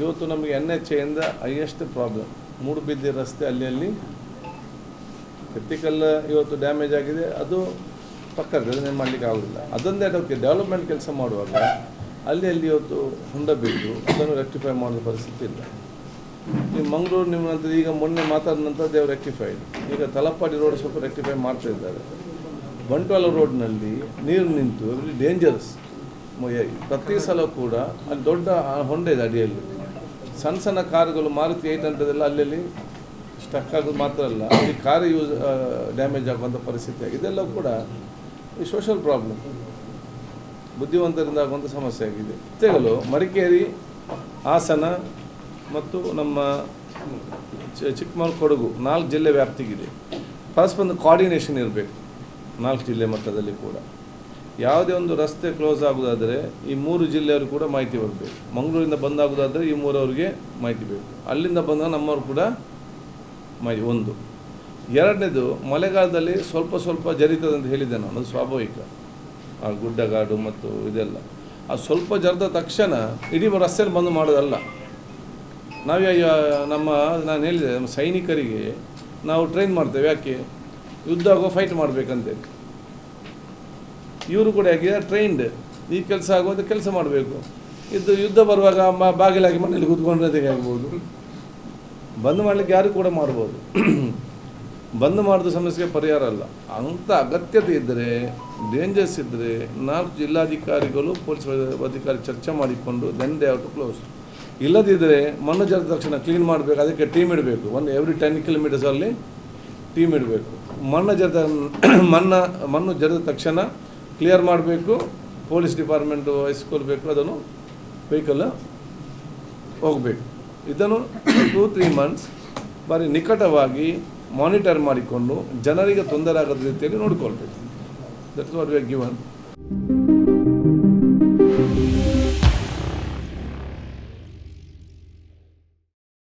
ಇವತ್ತು ನಮಗೆ NHAಯಿಂದ highest problem ಮೂಡುಬಿದ್ದೆ ರಸ್ತೆ ಅಲ್ಲಿ ಕ್ರಿಟಿಕಲ್ ಇವತ್ತು ಡ್ಯಾಮೇಜ್ ಆಗಿದೆ. ಅದು ಪಕ್ಕದ ಅದನ್ನೇನು ಮಾಡಲಿಕ್ಕೆ ಆಗೋದಿಲ್ಲ. ಅದೊಂದೇ ಅದಕ್ಕೆ ಡೆವಲಪ್ಮೆಂಟ್ ಕೆಲಸ ಮಾಡುವಾಗ ಅಲ್ಲಿ ಇವತ್ತು ಹೊಂಡ ಬಿದ್ದು ಅದನ್ನು ರೆಕ್ಟಿಫೈ ಮಾಡೋ ಪರಿಸ್ಥಿತಿ ಇಲ್ಲ. ನೀವು ಮಂಗಳೂರು ನಿಮ್ಮ ನಂತರ ಈಗ ಮೊನ್ನೆ ಮಾತಾದ ನಂತರ ದೇವರು ರೆಕ್ಟಿಫೈಡ್. ಈಗ ತಲಪಾಡಿ ರೋಡ್ ಸ್ವಲ್ಪ ರೆಕ್ಟಿಫೈ ಮಾಡ್ತಾ ಇದ್ದಾರೆ. ಬಂಟ್ವಾಳ ರೋಡ್ನಲ್ಲಿ ನೀರು ನಿಂತು ಡೇಂಜರಸ್. ಪ್ರತಿ ಸಲ ಕೂಡ ಅಲ್ಲಿ ದೊಡ್ಡ ಹೊಂಡ ಇದೆ ಅಡಿಯಲ್ಲಿ. ಸಣ್ಣ ಸಣ್ಣ ಕಾರುಗಳು ಮಾರುತಿ 800 ಎಲ್ಲ ಅಲ್ಲಿ ಸ್ಟಕ್ ಆಗೋದು ಮಾತ್ರ ಅಲ್ಲ, ಅಲ್ಲಿ ಕಾರು ಡ್ಯಾಮೇಜ್ ಆಗುವಂಥ ಪರಿಸ್ಥಿತಿ ಆಗಿದೆ. ಇದೆಲ್ಲ ಕೂಡ ಈ ಸೋಷಲ್ ಪ್ರಾಬ್ಲಮ್, ಬುದ್ಧಿವಂತರಿಂದ ಆಗುವಂಥ ಸಮಸ್ಯೆ ಆಗಿದೆ. ರಸ್ತೆಗಳು ಮಡಿಕೇರಿ, ಹಾಸನ ಮತ್ತು ನಮ್ಮ ಚಿಕ್ಕಮಗಳೂರು, ಕೊಡಗು 4 ಜಿಲ್ಲೆ ವ್ಯಾಪ್ತಿಗಿದೆ. ಪರಸ್ಪರ ಕೋಆರ್ಡಿನೇಷನ್ ಇರಬೇಕು 4 ಜಿಲ್ಲೆ ಮಟ್ಟದಲ್ಲಿ ಕೂಡ. ಯಾವುದೇ ಒಂದು ರಸ್ತೆ ಕ್ಲೋಸ್ ಆಗೋದಾದರೆ ಈ 3 ಜಿಲ್ಲೆಯವರು ಕೂಡ ಮಾಹಿತಿ ಬರಬೇಕು. ಮಂಗಳೂರಿಂದ ಬಂದಾಗೋದಾದರೆ ಈ 3 ಅವರಿಗೆ ಮಾಹಿತಿ ಬೇಕು. ಅಲ್ಲಿಂದ ಬಂದಾಗ ನಮ್ಮವರು ಕೂಡ ಮಾಹಿತಿ. ಒಂದು. ಎರಡನೇದು, ಮಳೆಗಾಲದಲ್ಲಿ ಸ್ವಲ್ಪ ಜರಿತದೆ ಅಂತ ಹೇಳಿದ್ದೆ ನಾನು, ಅದು ಸ್ವಾಭಾವಿಕ. ಆ ಗುಡ್ಡಗಾಡು ಮತ್ತು ಇದೆಲ್ಲ ಆ ಸ್ವಲ್ಪ ಜರದ ತಕ್ಷಣ ಇಡೀ ರಸ್ತೆಯಲ್ಲಿ ಬಂದು ಮಾಡೋದಲ್ಲ. ನಾನು ಹೇಳಿದೆ, ನಮ್ಮ ಸೈನಿಕರಿಗೆ ನಾವು ಟ್ರೈನ್ ಮಾಡ್ತೇವೆ. ಯಾಕೆ? ಯುದ್ಧ ಆಗೋ ಫೈಟ್ ಮಾಡಬೇಕಂತೇಳಿ. ಇವರು ಕೂಡ ಯಾಕೆ ಟ್ರೈನ್ಡ್ ಈ ಕೆಲಸ ಆಗುವಂಥ ಕೆಲಸ ಮಾಡಬೇಕು. ಇದು ಯುದ್ಧ ಬರುವಾಗ ಬಾಗಿಲಾಗಿ ಮನೇಲಿ ಕೂತ್ಕೊಂಡ್ರೆ ಆಗ್ಬೋದು. ಬಂದ್ ಮಾಡಲಿಕ್ಕೆ ಯಾರು ಕೂಡ ಮಾಡ್ಬೋದು. ಬಂದ್ ಮಾಡೋದು ಸಮಸ್ಯೆಗೆ ಪರಿಹಾರ ಅಲ್ಲ. ಅಂಥ ಅಗತ್ಯತೆ ಇದ್ದರೆ, ಡೇಂಜರ್ಸ್ ಇದ್ದರೆ 4 ಜಿಲ್ಲಾಧಿಕಾರಿಗಳು ಪೊಲೀಸ್ ಅಧಿಕಾರಿ ಚರ್ಚೆ ಮಾಡಿಕೊಂಡು then they have to close. ಇಲ್ಲದಿದ್ದರೆ ಮಣ್ಣು ಜರದ ತಕ್ಷಣ ಕ್ಲೀನ್ ಮಾಡಬೇಕು. ಅದಕ್ಕೆ ಟೀಮ್ ಇಡಬೇಕು. ಎವ್ರಿ 10 ಕಿಲೋಮೀಟರ್ಸಲ್ಲಿ ಟೀಮ್ ಇಡಬೇಕು. ಮಣ್ಣು ಜರದ ತಕ್ಷಣ ಕ್ಲಿಯರ್ ಮಾಡಬೇಕು. ಪೊಲೀಸ್ ಡಿಪಾರ್ಟ್ಮೆಂಟು ವಹಿಸ್ಕೊಳ್ಬೇಕು. ಅದನ್ನು ವೆಹಿಕಲ್ ಹೋಗಬೇಕು. ಇದನ್ನು 2-3 ಮಂತ್ಸ್ ಬಾರಿ ನಿಕಟವಾಗಿ ಮಾನಿಟರ್ ಮಾಡಿಕೊಂಡು ಜನರಿಗೆ ತೊಂದರೆ ಆಗದ ರೀತಿಯಲ್ಲಿ ನೋಡಿಕೊಳ್ಬೇಕು. That's what we are given.